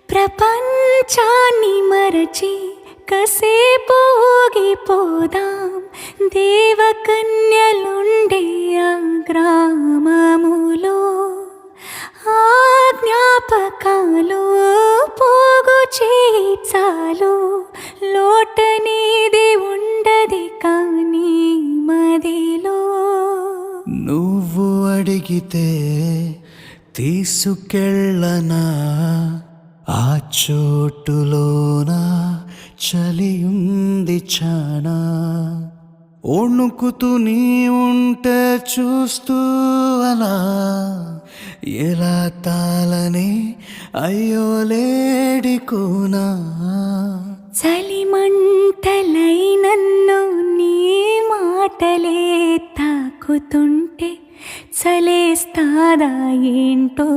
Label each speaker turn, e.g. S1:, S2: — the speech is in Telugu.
S1: ప్రపంచాన్ని మరచి కసేపోగిపోదాం దేవకన్యలుండే ఆ గ్రామములో ఆ జ్ఞాపకాలు పోగు చేచాలు లోటనేది ఉండది కానీ మదిలో
S2: నువ్వు అడిగితే తీసుకెళ్ళనా ఆ చోటులోన చలియుంది చానా వణుకుతూ నీ ఉంటే చూస్తూ అలా ఎలా తాళని అయ్యో లేడికోనా
S1: చలిమంటలై నన్ను నీ మాటలే తాకుతుంటే చలేస్తాదా ఏంటో